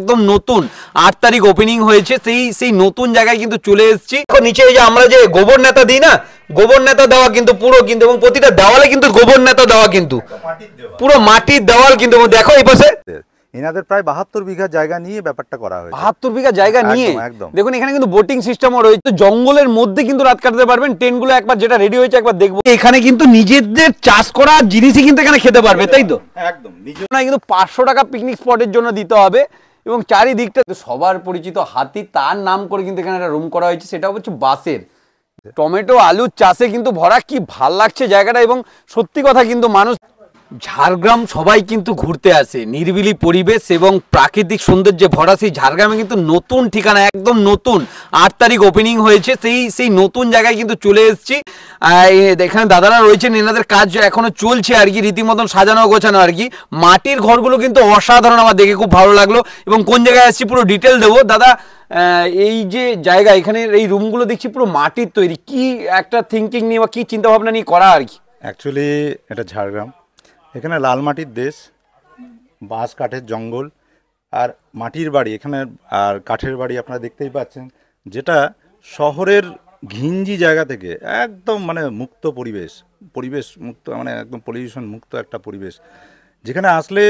একদম নতুন 8 তারিখ ওপেনিং হয়েছে। সেই নতুন জায়গায় কিন্তু চলে এসেছি। এখন নিচে এই যে আমরা যে গোবর নেতা দিই না, গোবর নেতা দেওয়া কিন্তু পুরো কিন্তু, এবং প্রতিটা দেওয়ালে কিন্তু গোবর নেতা দেওয়া কিন্তু পুরো মাটির দেওয়াল কিন্তু। দেখো এই পাশে এনাদের প্রায় 72 বিঘা জায়গা নিয়ে ব্যাপারটা করা হয়েছে। 72 বিঘা জায়গা নিয়ে দেখুন, এখানে কিন্তু বোটিং সিস্টেমও রয়েছে। জঙ্গলের মধ্যে কিন্তু রাত কাটাতে পারবেন। টেন্টগুলো একবার যেটা রেডি হয়েছে একবার দেখবো। এখানে কিন্তু নিজেদের চাষ করা জিনিসই কিন্তু এখানে খেতে পারবে, তাই তো? একদম। কিন্তু 500 টাকা পিকনিক স্পটের জন্য দিতে হবে। এবং চারিদিকটা সবার পরিচিত হাতি, তার নাম করে কিন্তু এখানে একটা রুম করা হয়েছে। সেটা হচ্ছে বাঁশের। টমেটো আলুর চাষে কিন্তু ভরা, কি ভাল লাগছে জায়গাটা। এবং সত্যি কথা কিন্তু মানুষ ঝাড়গ্রাম সবাই কিন্তু ঘুরতে আসে। নিরিবিলি পরিবেশ এবং প্রাকৃতিক সৌন্দর্যে ভরা সেই ঝাড়গ্রামে কিন্তু নতুন ঠিকানা, একদম নতুন 8 তারিখ ওপেনিং হয়েছে। সেই নতুন জায়গায় কিন্তু চলে এসেছি। এখানে দাদারা রয়েছেন, এনাদের কাজ এখনো চলছে আর কি, রীতিমতন সাজানো গোছানো আর কি। মাটির ঘরগুলো কিন্তু অসাধারণ, আমার দেখে খুব ভালো লাগলো। এবং কোন জায়গায় আসছি পুরো ডিটেল দেবো। দাদা, এই যে জায়গা, এখানে এই রুমগুলো দেখছি পুরো মাটির তৈরি, কি একটা থিঙ্কিং নিয়ে বা কি চিন্তা ভাবনা নিয়ে করা আর কি? অ্যাকচুয়ালি এটা ঝাড়গ্রাম, এখানে লাল মাটির দেশ, বাঁশ কাঠের জঙ্গল আর মাটির বাড়ি এখানে, আর কাঠের বাড়ি আপনারা দেখতেই পাচ্ছেন, যেটা শহরের ঘিঞ্জি জায়গা থেকে একদম মানে মুক্ত পরিবেশ মুক্ত, মানে একদম পলিউশন মুক্ত একটা পরিবেশ, যেখানে আসলে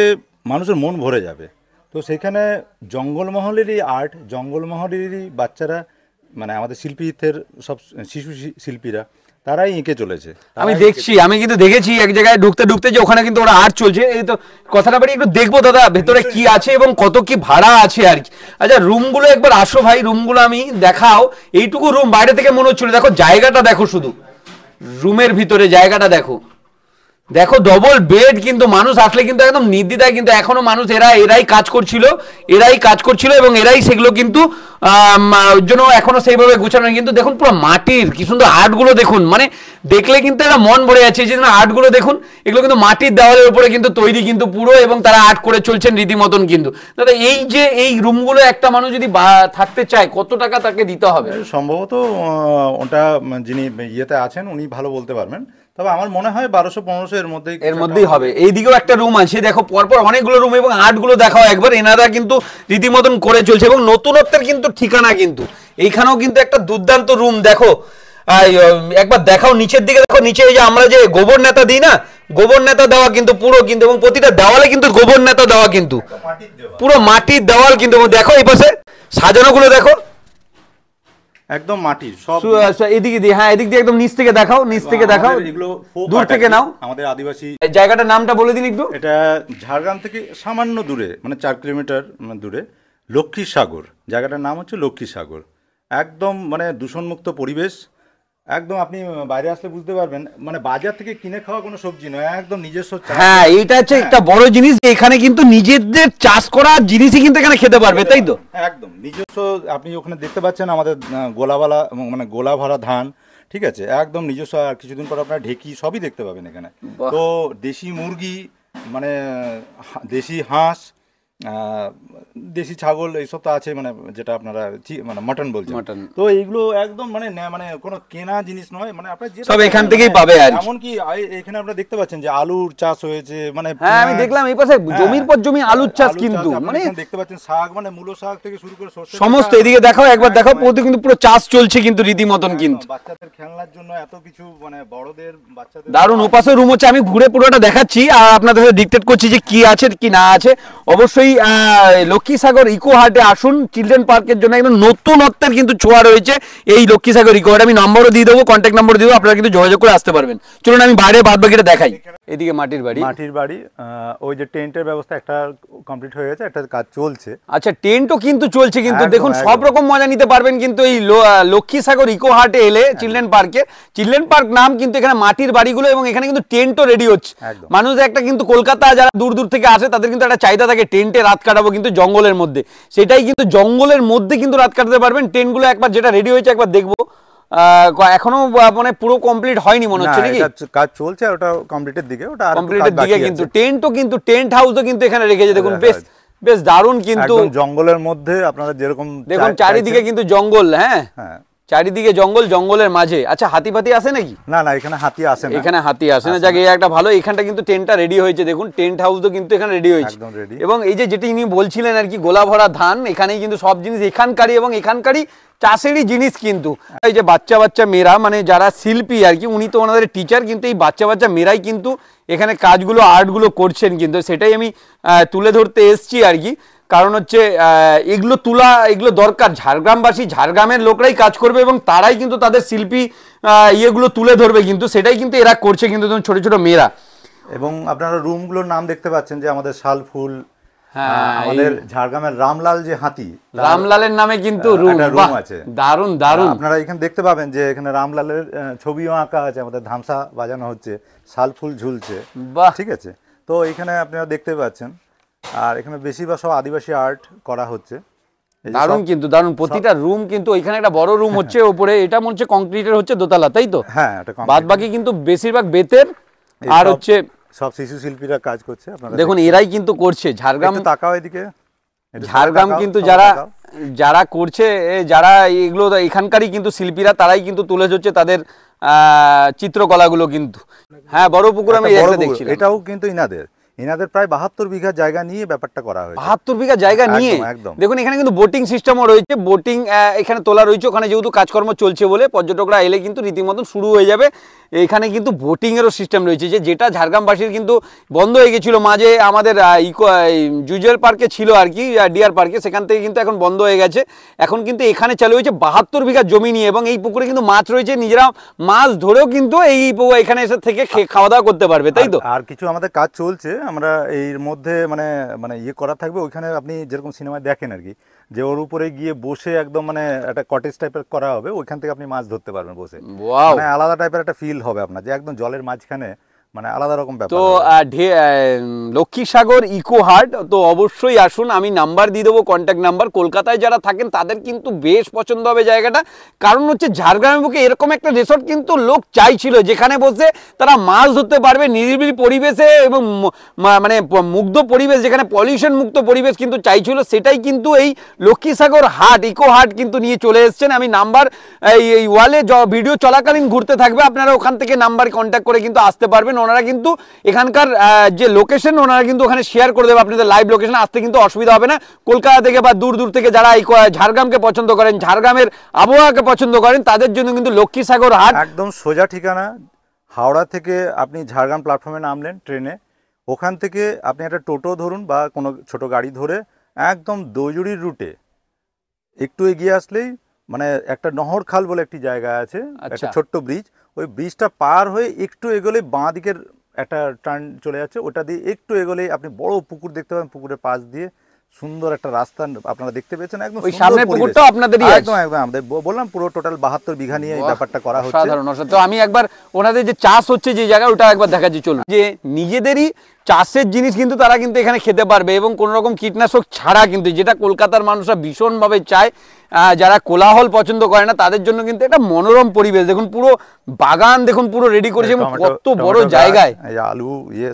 মানুষের মন ভরে যাবে। তো সেখানে জঙ্গলমহলেরই আর্ট, জঙ্গলমহলেরই বাচ্চারা, মানে আমাদের শিল্পীদের সব শিশু শিল্পীরা, তারাই এঁকে চলেছে। আমি কিন্তু দেখেছি এক জায়গায় ঢুকতে যে ওখানে কিন্তু ওরা আর্ট চলছে। এই তো কথাটা বাড়ি একটু দেখবো দাদা ভেতরে কি আছে এবং কত কি ভাড়া আছে আর কি। আচ্ছা, রুমগুলো একবার আসো ভাই, রুমগুলো আমি দেখাও। এইটুকু রুম বাইরে থেকে মনে হচ্ছিল, দেখো জায়গাটা দেখো, শুধু রুমের ভিতরে জায়গাটা দেখো, দেখো ডবল বেড। কিন্তু মানুষ আসলে কিন্তু একদম নির্দ্বিধায়, কিন্তু এখনো মানুষ এরাই কাজ করছিল এবং এরাই সেগুলো কিন্তু জন্য এখনো সেইভাবে গুছানো। কিন্তু দেখুন পুরো মাটির কি সুন্দর আর্টগুলো দেখুন, মানে দেখলে কিন্তু একটা মন ভরে যাচ্ছে। যে আর্টগুলো দেখুন, এগুলো কিন্তু মাটির দেওয়ালের উপরে কিন্তু তৈরি কিন্তু পুরো, এবং তারা আর্ট করে চলছেন রীতিমতন। কিন্তু দাদা, এই যে এই রুমগুলো একটা মানুষ যদি থাকতে চায়, কত টাকা তাকে দিতে হবে? সম্ভবত ওটা যিনি ইয়েতে আছেন উনি ভালো বলতে পারবেন, তবে আমার মনে হয় 1200-1500 এর মধ্যেই হবে। এইদিকেও একটা রুম আছে, দেখো পরপর অনেকগুলো রুম, এবং আর্টগুলো দেখাও একবার। এনারা কিন্তু রীতিমতন করে চলছে এবং নতুনত্বের কিন্তু ঠিকানা। কিন্তু এইখানেও কিন্তু একটা দুর্দান্ত রুম, দেখো একবার দেখাও নিচের দিকে। দেখো নিচে এই যে আমরা যে গোবর নেতা দিই না, গোবর নেতা দেওয়া কিন্তু পুরো কিন্তু, এবং প্রতিটা দেওয়ালে কিন্তু গোবর নেতা দেওয়া কিন্তু পুরো মাটির দেওয়াল কিন্তু। দেখো এই পাশে সাজানোগুলো দেখো, একদম মাটির সব। এদিকে দিয়ে, হ্যাঁ এদিক দিয়ে একদম নিচ থেকে দেখাও, এগুলো দূর থেকে নাও। আমাদের আদিবাসী জায়গাটার নামটা বলে দিন একটু। এটা ঝাড়গ্রাম থেকে সামান্য দূরে, মানে 4 কিলোমিটার দূরে লক্ষ্মী সাগর। জায়গাটার নাম হচ্ছে লক্ষ্মী সাগর। একদম মানে দূষণমুক্ত পরিবেশ। একদম আপনি বাইরে আসলে বুঝতে পারবেন, মানে বাজার থেকে কিনে খাওয়া কোনো সবজি নয়, একদম নিজস্ব। হ্যাঁ, এইটা হচ্ছে একটা বড় জিনিস, এখানে কিন্তু নিজেদের চাষ করা জিনিসই কিন্তু এখানে খেতে পারবে, তাই তো? একদম নিজস্ব। আপনি ওখানে দেখতে পাচ্ছেন আমাদের গোলাওয়ালা, মানে গোলা ভরা ধান, ঠিক আছে, একদম নিজস্ব। আর কিছুদিন পর আপনার ঢেকি সবই দেখতে পাবেন এখানে। তো দেশি মুরগি, মানে দেশি হাঁস, দেশি ছাগল, এইসব তো আছে, মানে যেটা আপনারা মানে মটন বলছেন। তো এইগুলো একদম মানে কোনো কেনা জিনিস নয়, মানে আপনারা সব এখান থেকেই পাবে। আর এমনকি এখানে আপনারা দেখতে পাচ্ছেন যে আলুর চাষ হয়েছে, মানে হ্যাঁ আমি দেখলাম এই পাশে জমির পর জমি আলুর চাষ, কিন্তু মানে দেখতে পাচ্ছেন শাক, মানে মূলো শাক থেকে শুরু করে সমস্ত। এদিকে দেখাও একবার, দেখাও পুরো কিন্তু পুরো চাষ চলছে কিন্তু রীতিমতন। কিন্তু বাচ্চাদের খেলনার জন্য এত কিছু, মানে বড়দের বাচ্চাদের দারুণ। ওপাশে রুম হচ্ছে, আমি ঘুরে পুরোটা দেখাচ্ছি আর আপনাদের ডিকটেট করছি যে কি আছে কি না আছে। অবশ্যই লক্ষ্মীসাগর ইকো হার্টে আসুন। চিলড্রেন পার্কের জন্য একদম নতুনত্বের কিন্তু ছোঁয়া রয়েছে এই লক্ষ্মীসাগর ইকো হার্ট। আমি নম্বরও দিয়ে দেবো, কন্ট্যাক্ট নম্বর দিয়ে দেবো, আপনারা কিন্তু যোগাযোগ করে আসতে পারবেন। চলুন আমি বাইরে বাদ বাকিটা দেখাই। এদিকে মাটির বাড়ি, ওই যে টেন্টের ব্যবস্থা একটা কমপ্লিট হয়ে গেছে, একটা কাজ চলছে। আচ্ছা, টেন্টও কিন্তু চলছে কিন্তু। দেখুন সব রকম মজা নিতে পারবেন কিন্তু এই লক্ষ্মীসাগর ইকো হার্টে এলে, চিলড্রেন পার্কে। চিলড্রেন পার্ক নাম, কিন্তু এখানে মাটির বাড়িগুলো, এবং এখানে কিন্তু টেন্টও রেডি হচ্ছে। মানুষ একটা কিন্তু কলকাতা যারা দূর দূর থেকে আসে, তাদের কিন্তু একটা চাহিদা থাকে টেন্টে রাত কাটাবো কিন্তু জঙ্গলের মধ্যে। সেটাই কিন্তু জঙ্গলের মধ্যে কিন্তু রাত কাটাতে পারবেন। টেন্টগুলো একবার যেটা রেডি হয়েছে একবার দেখবো। এখনো মানে পুরো কমপ্লিট হয়নি মনে হচ্ছে, নাকি? কাজ চলছে, ওটা কমপ্লিটের দিকে, ওটা কমপ্লিটের দিকে। কিন্তু টেন্ট হাউসও কিন্তু এখানে রেখেছে, দেখুন বেশ দারুণ। কিন্তু জঙ্গলের মধ্যে আপনারা যেরকম দেখুন চারিদিকে কিন্তু জঙ্গল। হ্যাঁ, চারিদিকে জঙ্গল, জঙ্গলের মাঝে। আচ্ছা, হাতি ফাতি আসে নাকি? না না, এখানে হাতি আসে না। এখানে হাতি আসে না, যাক এই একটা ভালো। এখানটা কিন্তু টেন্টটা রেডি হয়েছে, দেখুন টেন্ট হাউসও কিন্তু এখানে রেডি হয়েছে একদম রেডি। এবং এই যে যেটি ইনি বলছিলেন আর কি, গোলা ভরা ধান, এখানেই কিন্তু সব জিনিস এখানকারই এবং এখানকারই চাষেরই জিনিস কিন্তু। এই যে বাচ্চা বাচ্চা মেয়েরা, মানে যারা শিল্পী আর কি, উনি তো ওনাদের টিচার, কিন্তু এই বাচ্চা বাচ্চা মেয়েরাই কিন্তু এখানে কাজগুলো আর্টগুলো করছেন কিন্তু, সেটাই আমি তুলে ধরতে এসছি আর কি। কারণ হচ্ছে এগুলো তোলা, এগুলো দরকার, ঝাড়গ্রামবাসী, ঝাড়গ্রামের লোকরাই কাজ করবে এবং তারাই কিন্তু তাদের শিল্পী ইয়েগুলো তুলে ধরবে কিন্তু, সেটাই কিন্তু এরা করছে কিন্তু, ছোট ছোট মেয়েরা। এবং আপনারা রুমগুলোর নাম দেখতে পাচ্ছেন যে আমাদের শাল ফুল, আমাদের ঝাড়গ্রামের রামলাল যে হাতি, রামলালের নামে কিন্তু রুম আছে। দারুন দারুন। আপনারা এখানে দেখতে পাবেন যে এখানে রামলালের ছবিও আঁকা আছে, আমাদের ধামসা বাজানো হচ্ছে, শাল ফুল ঝুলছে, ঠিক আছে। তো এখানে আপনারা দেখতে পাচ্ছেন, আর এখানে বেশিরভাগ সব আদিবাসী আর্ট করা হচ্ছে। দারুন কিন্তু দারুন, প্রতিটা রুম কিন্তু, এখানে একটা বড় রুম হচ্ছে ওপরে, এটা মনে হচ্ছে কংক্রিটের হচ্ছে দোতলা, তাই তো? হ্যাঁ, বাদ বাকি কিন্তু বেশিরভাগ বেতের। আর হচ্ছে সব শিশু শিল্পীরা কাজ করছে, আপনারা দেখুন এরাই কিন্তু করছে। ঝাড়গ্রাম, তাকাও এদিকে, ঝাড়গ্রাম কিন্তু যারা যারা করছে, যারা এগুলো এখানকারই কিন্তু শিল্পীরা, তারাই কিন্তু তুলে ধরছে তাদের চিত্রকলাগুলো কিন্তু। হ্যাঁ, বড় পুকুর আমি দেখছি, এটাও কিন্তু ইনাদের প্রায় 72 বিঘা জায়গা নিয়ে ব্যাপারটা করা হয়েছে। 72 বিঘা জায়গা নিয়ে, দেখুন এখানে কিন্তু বোটিং সিস্টেমও রয়েছে, বোটিং এখানে তোলা রয়েছে। ওখানে যেহেতু কাজকর্ম চলছে বলে পর্যটকরা এলে কিন্তু রীতিমতন শুরু হয়ে যাবে। এখানে কিন্তু বোটিংয়েরও সিস্টেম রয়েছে, যেটা ঝাড়গ্রামবাসীর কিন্তু বন্ধ হয়ে গেছিলো মাঝে, আমাদের জুজুয়াল পার্কে ছিল আর কি, ডিয়ার পার্কে, সেখান থেকে কিন্তু এখন বন্ধ হয়ে গেছে। এখন কিন্তু এখানে চালু হয়েছে 72 বিঘা জমি নিয়ে, এবং এই পুকুরে কিন্তু মাছ রয়েছে, নিজেরা মাছ ধরেও কিন্তু এখানে এসে থেকে খাওয়া দাওয়া করতে পারবে, তাই তো? আর কিছু আমাদের কাজ চলছে, আমরা এর মধ্যে মানে মানে ইয়ে করা থাকবে। ওইখানে আপনি যেরকম সিনেমায় দেখেন আর কি, যে ওর উপরে গিয়ে বসে একদম মানে একটা কটেজ টাইপের করা হবে, ওইখান থেকে আপনি মাছ ধরতে পারবেন বসে। মানে আলাদা টাইপের একটা ফিল হবে আপনার, যে একদম জলের মাঝখানে, মানে আলাদা রকম ব্যাপার। তো লক্ষ্মীসাগর ইকো হার্ট, তো অবশ্যই আসুন, আমি নাম্বার দিয়ে দেবো, কন্ট্যাক্ট নাম্বার। কলকাতায় যারা থাকেন তাদের কিন্তু বেশ পছন্দ হবে জায়গাটা, কারণ হচ্ছে ঝাড়গ্রামের বুকে এরকম একটা রিসোর্ট কিন্তু লোক চাইছিল, যেখানে বসে তারা মাছ ধরতে পারবে নিরিবিলি পরিবেশে, এবং মানে মুগ্ধ পরিবেশ, যেখানে পলিউশন মুক্ত পরিবেশ কিন্তু চাইছিল, সেটাই কিন্তু এই লক্ষ্মীসাগর হাট, ইকো হার্ট কিন্তু নিয়ে চলে এসছেন। আমি নাম্বার এই ওয়ালে ভিডিও চলাকালীন ঘুরতে থাকবে, আপনারা ওখান থেকে নাম্বার কন্ট্যাক্ট করে কিন্তু আসতে পারবেন। ওনারা কিন্তু এখানকার যে লোকেশন, ওনারা কিন্তু ওখানে শেয়ার করে দেবে আপনাদের লাইভ লোকেশন, আসতে কিন্তু অসুবিধা হবে না। কলকাতা থেকে বা দূর দূর থেকে যারা এই ঝাড়গ্রামকে পছন্দ করেন, ঝাড়গ্রামের আবহাওয়াকে পছন্দ করেন, তাদের জন্য কিন্তু লক্ষ্মীসাগর হাট একদম সোজা ঠিকানা। হাওড়া থেকে আপনি ঝাড়গ্রাম প্ল্যাটফর্মে নামলেন ট্রেনে, ওখান থেকে আপনি একটা টোটো ধরুন বা কোনো ছোট গাড়ি ধরে একদম দৈজুড়ির রুটে একটু এগিয়ে আসলেই মানে একটা নহর খাল বলে একটি জায়গা আছে, একটা ছোট্ট ব্রিজ, ওই ব্রিজটা পার হয়ে একটু এগোলে বাঁ দিকের একটা টার্ন চলে যাচ্ছে, ওটা দিয়ে একটু এগোলেই আপনি বড় পুকুর দেখতে পাবেন। পুকুরের পাশ দিয়ে সুন্দর একটা রাস্তা আপনারা দেখতে পেয়েছেন, একদম ওই সামনের পুকুরটা আপনাদেরই আছে। একদম একদম আমাদের বললাম পুরো টোটাল 72 বিঘা নিয়ে এই ব্যাপারটা করা হচ্ছে। সাধারণ তো আমি একবার ওনাদের যে চাষ হচ্ছে যে জায়গা, ওটা একবার দেখাচ্ছি চলুন। যে নিজেদেরই চাষের জিনিস কিন্তু তারা কিন্তু এখানে খেতে পারবে, এবং কোনো রকম কীটনাশক ছাড়া কিন্তু, যেটা কলকাতার মানুষরা ভীষণভাবে চায়, যারা কোলাহল পছন্দ করে না তাদের জন্য কিন্তু একটা মনোরম পরিবেশ। দেখুন পুরো বাগান, দেখুন পুরো রেডি করেছে, এবং কত বড় জায়গায় আলু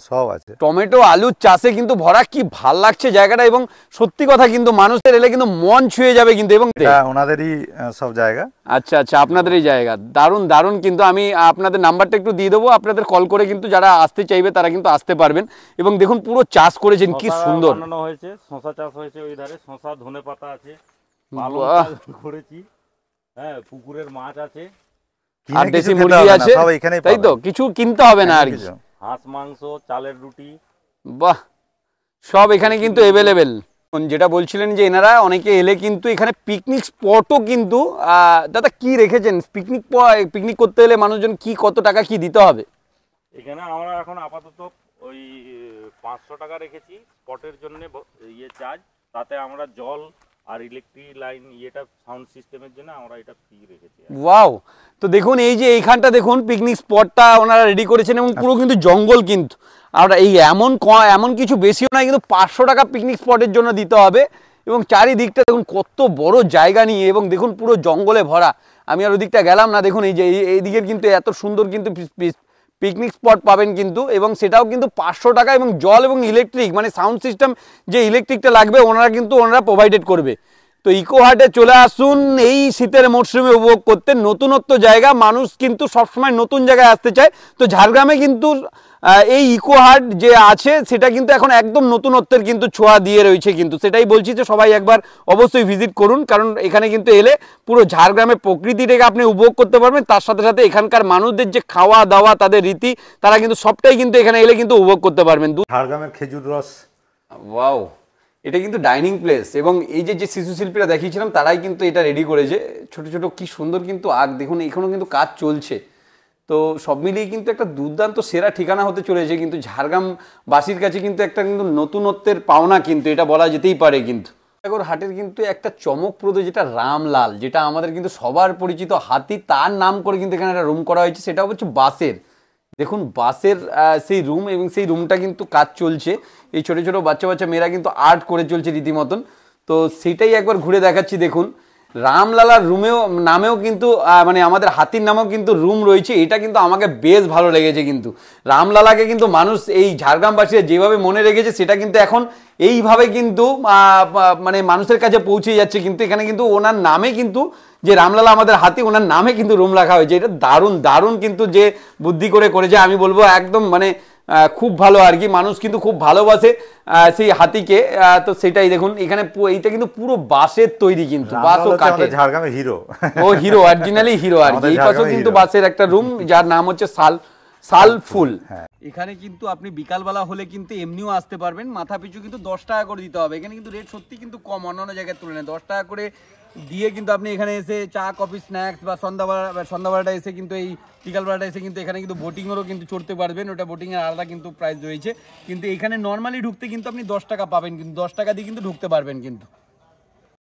সব আছে, টমেটো আলুর চাষে কিন্তু ভরা, কি ভাল লাগছে জায়গাটা। এবং সত্যি কথা কিন্তু মানুষের এলে কিন্তু মন ছুঁয়ে যাবে কিন্তু, এবং ওনাদেরই সব জায়গা। আচ্ছা আচ্ছা, আপনাদেরই জায়গা, দারুণ দারুণ। কিন্তু আমি আপনাদের নাম্বারটা একটু দিয়ে দেবো, আপনাদের কল করে কিন্তু যারা আসতে চাইবে তারা কিন্তু আসতে পারবেন। এবং দেখুন পুরো চাষ করেছেন, কি সুন্দর হয়েছে, শশা চাষ হয়েছে ওই ধারে, শশা ধনে পাতা আছে, করেছি, হ্যাঁ পুকুরের মাছ আছে, আর দেশি মুরগি আছে, তাই তো? কিছু কিনতে হবে না আর কি, হাঁস মাংস, চালের রুটি, বাহ, সব এখানে কিন্তু এভেলেবেল। যেটা বলছিলেন যে এনারা অনেকে এলে কিন্তু এখানে পিকনিক স্পটও কিন্তু, দাদা কি রেখেছেন পিকনিক করতে এলে মানুষজন কি কত টাকা কি দিতে হবে? এখানে আমরা এখন আপাতত ওই 500 টাকা রেখেছি স্পটের জন্য ইয়ে চার্জ, তাতে আমরা জল আর ইলেকট্রিক লাইন ইয়েটা সাউন্ড সিস্টেমের জন্য আমরা এটা ফ্রি রেখেছি। ওয়াও, তো দেখুন এই যে এইখানটা দেখুন পিকনিক স্পটটা ওনারা রেডি করেছেন, এবং পুরো কিন্তু জঙ্গল কিন্তু। আমরা এই এমন কিছু বেশিও না, কিন্তু 500 টাকা পিকনিক স্পটের জন্য দিতে হবে। এবং চারিদিকটা দেখুন কত বড় জায়গা নিয়ে, এবং দেখুন পুরো জঙ্গলে ভরা। আমি আর ওদিকটা গেলাম না, দেখুন এই যে এইদিকের কিন্তু এত সুন্দর কিন্তু পিকনিক স্পট পাবেন কিন্তু, এবং সেটাও কিন্তু 500 টাকা, এবং জল এবং ইলেকট্রিক মানে সাউন্ড সিস্টেম যে ইলেকট্রিকটা লাগবে ওনারা প্রোভাইডেড করবে। তো ইকো হাটে চলে আসুন এই শীতের মরশুমে উপভোগ করতে। নতুনত্ব জায়গা, মানুষ কিন্তু সবসময় নতুন জায়গায় আসতে চায়। তো ঝাড়গ্রামে কিন্তু এই ইকো হাট যে আছে সেটা কিন্তু এখন একদম নতুনত্বের কিন্তু ছোঁয়া দিয়ে রয়েছে কিন্তু, সেটাই বলছি যে সবাই একবার অবশ্যই ভিজিট করুন, কারণ এখানে কিন্তু এলে পুরো ঝাড়গ্রামের প্রকৃতিটাকে আপনি উপভোগ করতে পারবেন, তার সাথে সাথে এখানকার মানুষদের যে খাওয়া দাওয়া, তাদের রীতি, তারা কিন্তু সবটাই কিন্তু এখানে এলে কিন্তু উপভোগ করতে পারবেন। ঝাড়গ্রামের খেজুর রস, ওয়াও, এটা কিন্তু ডাইনিং প্লেস, এবং এই যে শিশু শিল্পীরা দেখিয়েছিলাম তারাই কিন্তু এটা রেডি করেছে। ছোট ছোট কি সুন্দর কিন্তু আগ, দেখুন এখনো কিন্তু কাজ চলছে। তো সব মিলিয়ে কিন্তু একটা দুর্দান্ত সেরা ঠিকানা হতে চলেছে কিন্তু ঝাড়গ্রামবাসীর কাছে, কিন্তু একটা কিন্তু নতুনত্বের পাওনা কিন্তু এটা বলা যেতেই পারে। কিন্তু হাটের কিন্তু একটা চমকপ্রদ যেটা রামলাল, যেটা আমাদের কিন্তু সবার পরিচিত হাতি, তার নাম করে কিন্তু এখানে একটা রুম করা হয়েছে, সেটা হচ্ছে বাঁশের। দেখুন বাঁশের সেই রুম, এবং সেই রুমটা কিন্তু কাজ চলছে। এই ছোটো ছোটো বাচ্চা বাচ্চা মেয়েরা কিন্তু আর্ট করে চলছে রীতিমতন। তো সেটাই একবার ঘুরে দেখাচ্ছি। দেখুন রামলালার রুমেও নামেও কিন্তু মানে আমাদের হাতির নামেও কিন্তু রুম রয়েছে। এটা কিন্তু আমাকে বেশ ভালো লেগেছে। কিন্তু রামলালাকে কিন্তু মানুষ এই ঝাড়গ্রামবাসীরা যেভাবে মনে রেখেছে, সেটা কিন্তু এখন এইভাবে কিন্তু মানে মানুষের কাছে পৌঁছে যাচ্ছে। কিন্তু এখানে কিন্তু ওনার নামে কিন্তু, যে রামলালা আমাদের হাতি, ওনার নামে কিন্তু রুম রাখা হয়েছে। এটা দারুণ দারুণ কিন্তু যে বুদ্ধি করেছে, আমি বলবো একদম মানে খুব ভালো আর কি। মানুষ কিন্তু খুব ভালোবাসে সেই হাতিকে। তো সেটাই দেখুন এখানে এইটা কিন্তু পুরো বাঁশের তৈরি, কিন্তু বাঁশ ও কাঠে। ঝাড়গ্রামের হিরো, ও হিরো, অরিজিনালি হিরো আর কি। এই পাশেও কিন্তু বাঁশের একটা রুম, যার নাম হচ্ছে সালফুল। এখানে কিন্তু আপনি বিকালবেলা হলে কিন্তু এমনিও আসতে পারবেন। মাথা পিছু কিন্তু 10 টাকা করে দিতে হবে। এখানে কিন্তু রেট সত্যি কিন্তু কম, অন্যান্য জায়গার তুলনায় 10 টাকা করে দিয়ে কিন্তু আপনি এখানে এসে চা কফি স্ন্যাক্স বা সন্ধ্যাবেলাটা এসে কিন্তু এই বিকালবেলাটা এসে কিন্তু এখানে কিন্তু বোটিংয়েরও কিন্তু চড়তে পারবেন। ওটা বোটিংয়ের আলাদা কিন্তু প্রাইস রয়েছে। কিন্তু এখানে নর্মালি ঢুকতে কিন্তু আপনি 10 টাকা পাবেন, কিন্তু 10 টাকা দিয়ে কিন্তু ঢুকতে পারবেন কিন্তু।